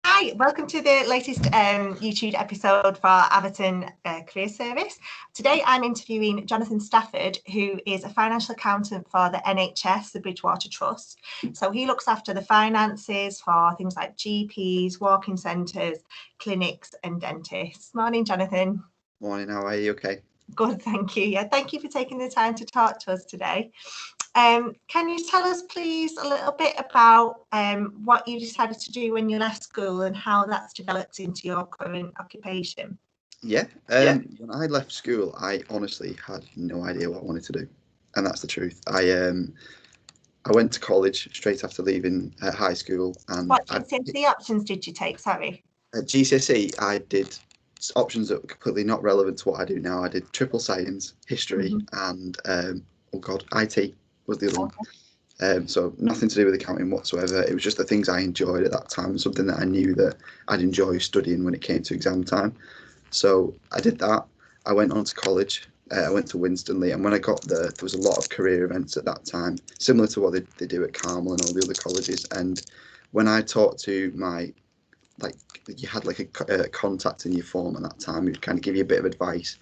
Hi, welcome to the latest YouTube episode for Everton Career Service. Today I'm interviewing Jonathan Stafford, who is a financial accountant for the NHS, the Bridgewater Trust. So he looks after the finances for things like GPs, walk-in centres, clinics and dentists. Morning, Jonathan. Morning, how are you? Okay. Good, thank you. Yeah, thank you for taking the time to talk to us today. Can you tell us, please, a little bit about what you decided to do when you left school and how that's developed into your current occupation? Yeah. When I left school, I honestly had no idea what I wanted to do, and that's the truth. I went to college straight after leaving high school, and What GCSE options did you take? Sorry. at GCSE I did options that were completely not relevant to what I do now. I did triple science, history, and IT was the other one. So nothing to do with accounting whatsoever. It was just the things I enjoyed at that time, something that I knew that I'd enjoy studying when it came to exam time. So I did that. I went on to college. I went to Winstanley, and when I got there was a lot of career events at that time, similar to what they do at Carmel and all the other colleges. And when I talked to you had like a contact in your form at that time who'd kind of give you a bit of advice.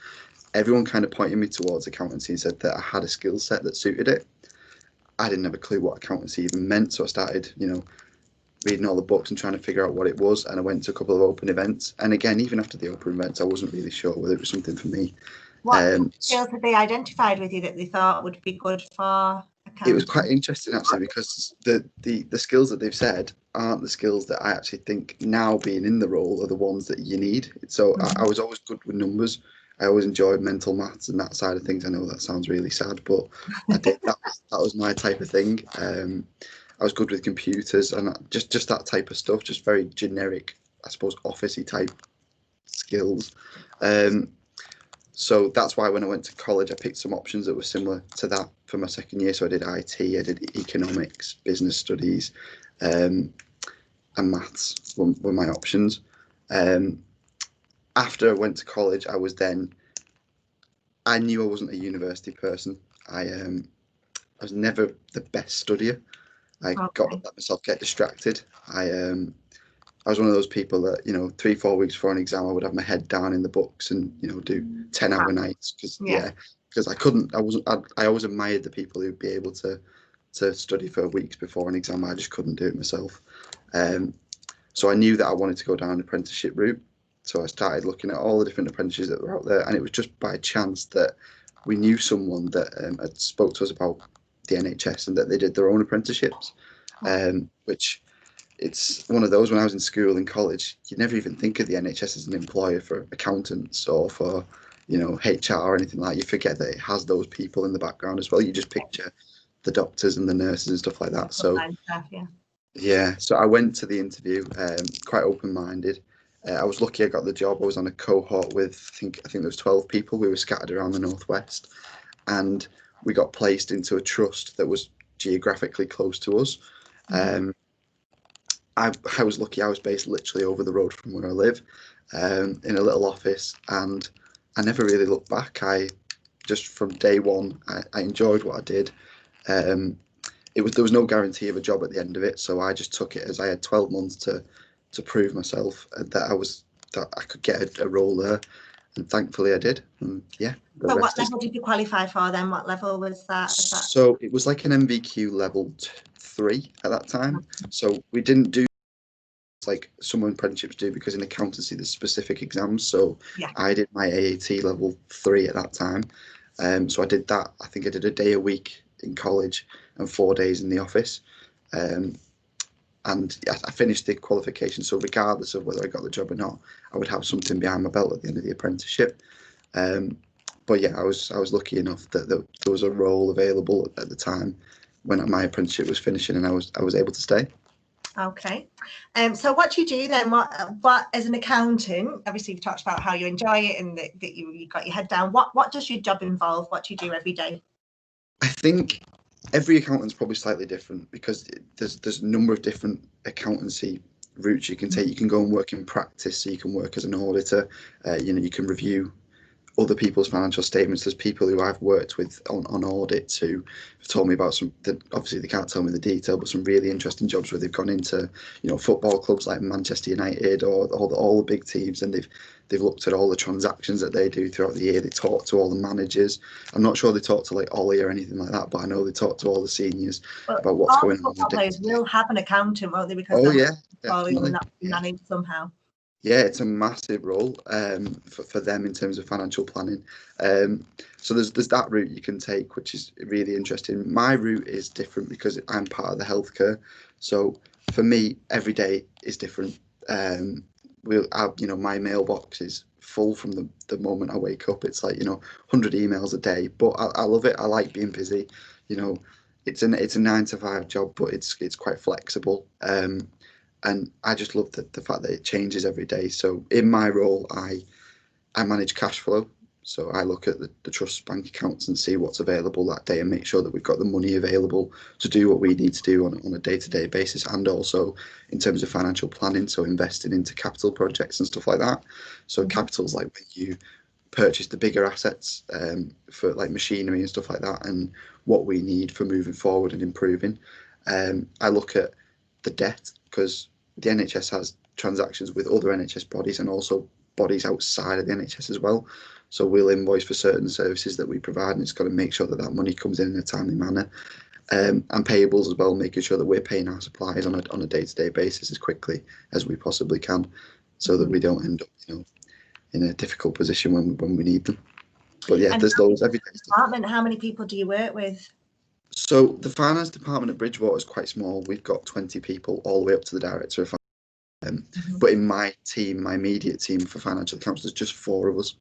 Everyone kind of pointed me towards accountancy and said that I had a skill set that suited it. I didn't have a clue what accountancy even meant, so I started, reading all the books and trying to figure out what it was. And I went to a couple of open events. And again, even after the open events, I wasn't really sure whether it was something for me. What skills had they identified with you that they thought would be good for accounting? It was quite interesting actually, because the skills that they've said aren't the skills that I actually think now being in the role are the ones that you need. So I was always good with numbers. I always enjoyed mental maths and that side of things. I know that sounds really sad, but I did. That was my type of thing. I was good with computers and just that type of stuff, just very generic, I suppose, officey type skills. So that's why when I went to college, I picked some options that were similar to that for my second year. So I did IT, I did economics, business studies, and maths were my options. After I went to college, I knew I wasn't a university person. I was never the best studier. I got to let myself get distracted. I was one of those people that 3-4 weeks before an exam I would have my head down in the books and do 10-hour nights because I always admired the people who'd be able to study for weeks before an exam. I just couldn't do it myself. So I knew that I wanted to go down an apprenticeship route. So I started looking at all the different apprentices that were out there, and it was just by chance that we knew someone that had spoke to us about the NHS and that they did their own apprenticeships, which it's one of those. When I was in school and college, you'd never even think of the NHS as an employer for accountants or for HR or anything like that. You forget that it has those people in the background as well. You just picture the doctors and the nurses and stuff like that. So so I went to the interview quite open-minded. I was lucky I got the job. I was on a cohort with I think there was 12 people. We were scattered around the northwest, and we got placed into a trust that was geographically close to us. I was lucky. I was based literally over the road from where I live, in a little office, and I never really looked back. I just from day one, I enjoyed what I did. There was no guarantee of a job at the end of it, so I just took it as I had 12 months to prove myself that I could get a role there, and thankfully I did. And So what level did you qualify for then? What level was that? So it was like an MVQ level 3 at that time. So we didn't do like some apprenticeships do, because in accountancy there's specific exams. So I did my AAT level 3 at that time. So I did that. I think I did a day a week in college and 4 days in the office. And I finished the qualification. So regardless of whether I got the job or not, I would have something behind my belt at the end of the apprenticeship. But I was lucky enough that there was a role available at the time when my apprenticeship was finishing, and I was able to stay. Okay. So what do you do then? What as an accountant? Obviously, you've talked about how you enjoy it and that you got your head down. What does your job involve? What do you do every day? I think every accountant's probably slightly different, because there's a number of different accountancy routes you can take. You can go and work in practice, so you can work as an auditor. You can review other people's financial statements. There's people who I've worked with on audits who have told me about obviously they can't tell me the detail, but some really interesting jobs where they've gone into, football clubs like Manchester United or all the big teams, and they've looked at all the transactions that they do throughout the year. They talk to all the managers. I'm not sure they talk to like Ollie or anything like that, but I know they talk to all the seniors about what's all going on. Football players will have an accountant, won't they? Because Oh they'll yeah, probably will definitely. not be managed somehow. Yeah, it's a massive role for them in terms of financial planning. So there's that route you can take, which is really interesting. My route is different because I'm part of the healthcare. So for me, every day is different. My mailbox is full from the moment I wake up. It's like 100 emails a day, but I love it. I like being busy. It's a 9 to 5 job, but it's quite flexible. And I just love the fact that it changes every day. So in my role, I manage cash flow. So I look at the trust bank accounts and see what's available that day and make sure that we've got the money available to do what we need to do on a day-to-day basis, and also in terms of financial planning, so investing into capital projects and stuff like that. So capital's like when you purchase the bigger assets for like machinery and stuff like that, and what we need for moving forward and improving. I look at the debt because the NHS has transactions with other NHS bodies and also bodies outside of the NHS as well. So we'll invoice for certain services that we provide, and it's got to make sure that money comes in a timely manner. And payables as well, making sure that we're paying our suppliers on a day-to-day basis as quickly as we possibly can, so that we don't end up, in a difficult position when we need them. But yeah, there's loads every day. Department, how many people do you work with? So the finance department at Bridgewater is quite small. We've got 20 people all the way up to the director of finance. But in my team, my immediate team for financial accounts, there's just 4 of us.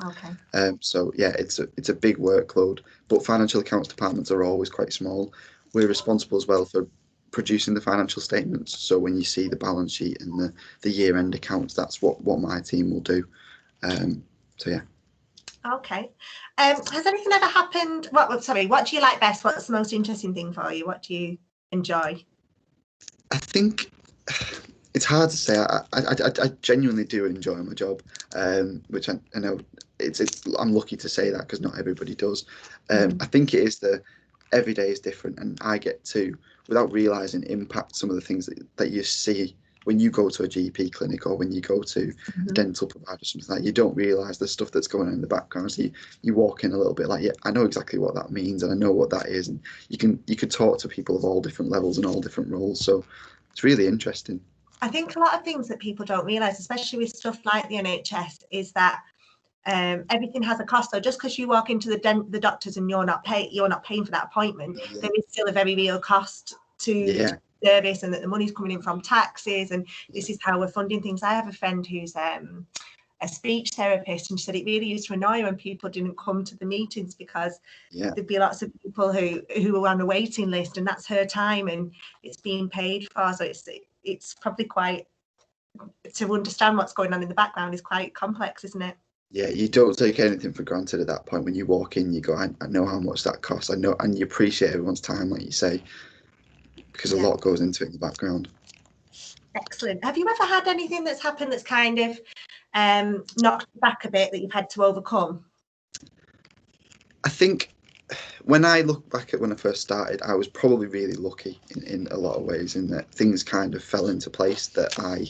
Okay. So yeah, it's a big workload. But financial accounts departments are always quite small. We're responsible as well for producing the financial statements. So when you see the balance sheet and the year-end accounts, that's what my team will do. So yeah. Okay. Has anything ever happened? What do you like best? What's the most interesting thing for you? What do you enjoy? I think it's hard to say. I genuinely do enjoy my job, which I know I'm lucky to say that because not everybody does. I think it is every day is different, and I get to, without realising, impact some of the things that you see when you go to a GP clinic or when you go to a dental provider or something like that. You don't realise the stuff that's going on in the background. So you walk in a little bit like, yeah, I know exactly what that means and I know what that is. And you could talk to people of all different levels and all different roles. So it's really interesting. I think a lot of things that people don't realise, especially with stuff like the NHS, is that everything has a cost. So just because you walk into the doctors and you're not paying for that appointment, there is still a very real cost to service, and that the money's coming in from taxes, and this is how we're funding things. I have a friend who's a speech therapist, and she said it really used to annoy her when people didn't come to the meetings because there'd be lots of people who were on a waiting list, and that's her time and it's being paid for. So it's probably quite, to understand what's going on in the background is quite complex, isn't it? Yeah, you don't take anything for granted at that point. When you walk in, you go, I know how much that costs. I know, and you appreciate everyone's time, like you say, because a lot goes into it in the background. Excellent. Have you ever had anything that's happened that's kind of knocked you back a bit that you've had to overcome? I think when I look back at when I first started, I was probably really lucky in a lot of ways, in that things kind of fell into place, that I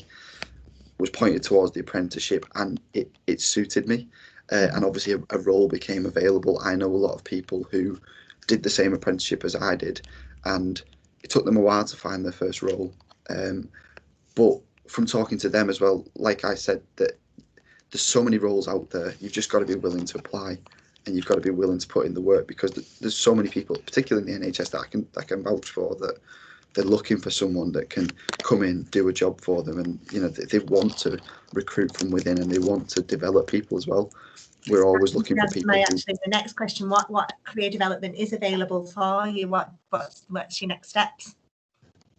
was pointed towards the apprenticeship and it suited me. And obviously a role became available. I know a lot of people who did the same apprenticeship as I did, and it took them a while to find their first role. But from talking to them as well, like I said, that there's so many roles out there. You've just got to be willing to apply, and you've got to be willing to put in the work, because there's so many people, particularly in the NHS, that I can vouch for, that they're looking for someone that can come in, do a job for them, and they want to recruit from within, and they want to develop people as well. We're always looking for people. Actually, the next question: what career development is available for you? What's your next steps?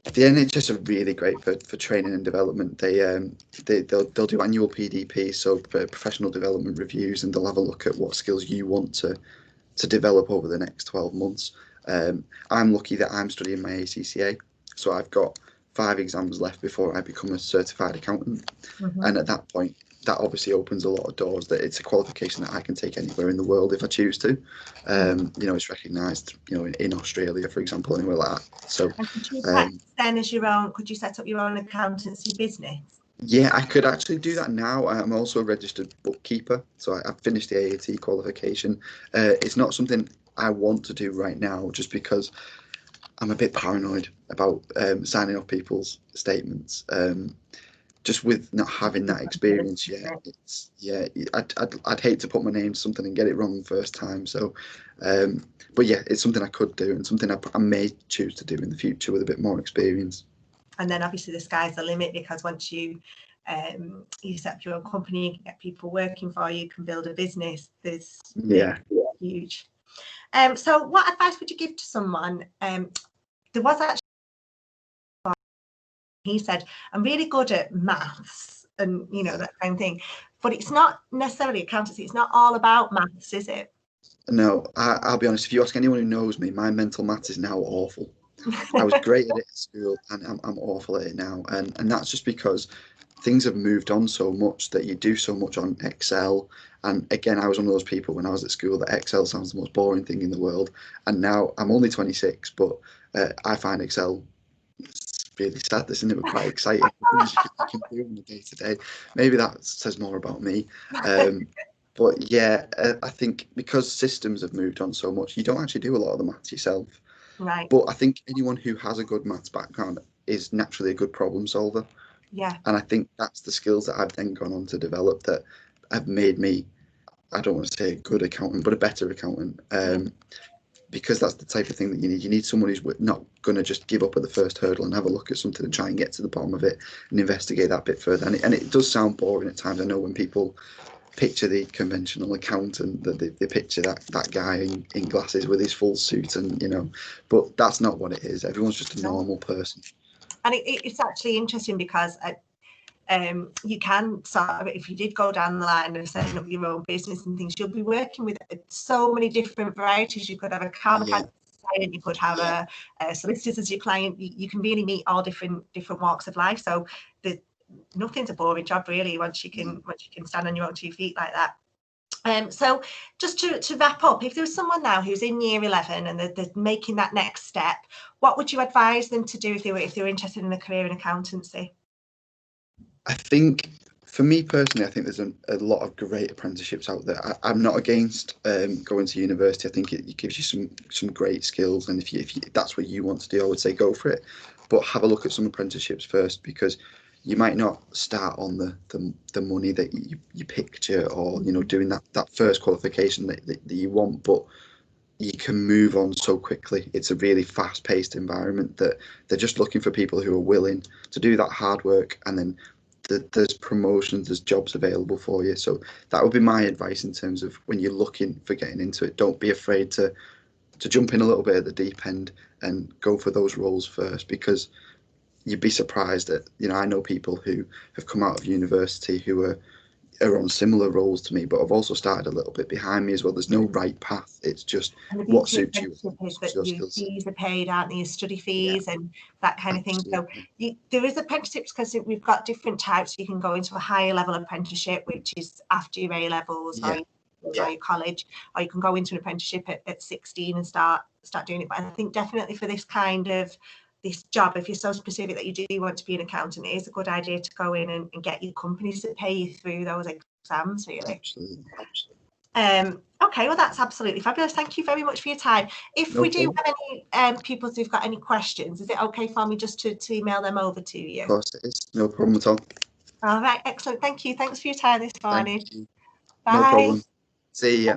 The NHS are really great for training and development. They'll do annual PDP, so professional development reviews, and they'll have a look at what skills you want to develop over the next 12 months. I'm lucky that I'm studying my ACCA, so I've got 5 exams left before I become a certified accountant. And at that point, that obviously opens a lot of doors. That it's a qualification that I can take anywhere in the world if I choose to. It's recognised, in Australia, for example, anywhere like that. So, and could you practice then as your own? Could you set up your own accountancy business? Yeah, I could actually do that now. I'm also a registered bookkeeper, so I've finished the AAT qualification. It's not something I want to do right now, just because I'm a bit paranoid about signing off people's statements. Just with not having that experience yet, I'd hate to put my name to something and get it wrong first time. So, but yeah, it's something I could do and something I may choose to do in the future with a bit more experience. And then obviously the sky's the limit, because once you set up your own company, you can get people working for you, you can build a business. There's huge. So what advice would you give to someone? There was actually, he said, I'm really good at maths and that kind of thing, but it's not necessarily accountancy. It's not all about maths, is it? No, I'll be honest. If you ask anyone who knows me, my mental maths is now awful. I was great at it at school, and I'm awful at it now. And that's just because things have moved on so much that you do so much on Excel. And again, I was one of those people when I was at school that Excel sounds the most boring thing in the world. And now I'm only 26, but I find Excel, it's really sad, isn't it? But quite exciting. The things you can do on the day to day. Maybe that says more about me. But yeah, I think because systems have moved on so much, you don't actually do a lot of the maths yourself. Right. But I think anyone who has a good maths background is naturally a good problem solver. Yeah. And I think that's the skills that I've then gone on to develop that have made me, I don't want to say a good accountant, but a better accountant. Because that's the type of thing that you need. You need someone who's not going to just give up at the first hurdle and have a look at something and try and get to the bottom of it and investigate that bit further. And it does sound boring at times. I know when people picture the conventional accountant, that they picture that guy in glasses with his full suit, and but that's not what it is. Everyone's just a normal person. And it's actually interesting because you can sort of, if you did go down the line of setting up your own business and things, you'll be working with so many different varieties. You could have a client, you could have a solicitors as your client. You can really meet all different walks of life. So nothing's a boring job really once you can stand on your own 2 feet like that. So just to wrap up, if there was someone now who's in year 11 and they're making that next step, what would you advise them to do if they were interested in a career in accountancy? I think for me personally, I think there's a lot of great apprenticeships out there. I'm not against going to university. I think it gives you some great skills, and if that's what you want to do, I would say go for it. But have a look at some apprenticeships first, because you might not start on the money that you picture, or doing that first qualification that you want, but you can move on so quickly. It's a really fast-paced environment that they're just looking for people who are willing to do that hard work, and then there's promotions, there's jobs available for you. So that would be my advice in terms of when you're looking for getting into it. Don't be afraid to jump in a little bit at the deep end and go for those roles first, because you'd be surprised that I know people who have come out of university who are on similar roles to me, but I've also started a little bit behind me as well. There's no right path. It's just what suits you. Your fees are paid, aren't they? Your study fees and that kind of thing. So there is apprenticeships, because we've got different types. You can go into a higher level apprenticeship, which is after your A levels or your college, or you can go into an apprenticeship at 16 and start doing it. But I think definitely for this kind of this job, if you're so specific that you do want to be an accountant, it is a good idea to go in and get your companies to pay you through those exams, really. Absolutely. Okay, well, that's absolutely fabulous. Thank you very much for your time. If we do have any people who've got any questions, is it okay for me just to email them over to you? Of course it is. No problem at all. All right, excellent. Thank you. Thanks for your time this morning. Bye. No problem. See ya.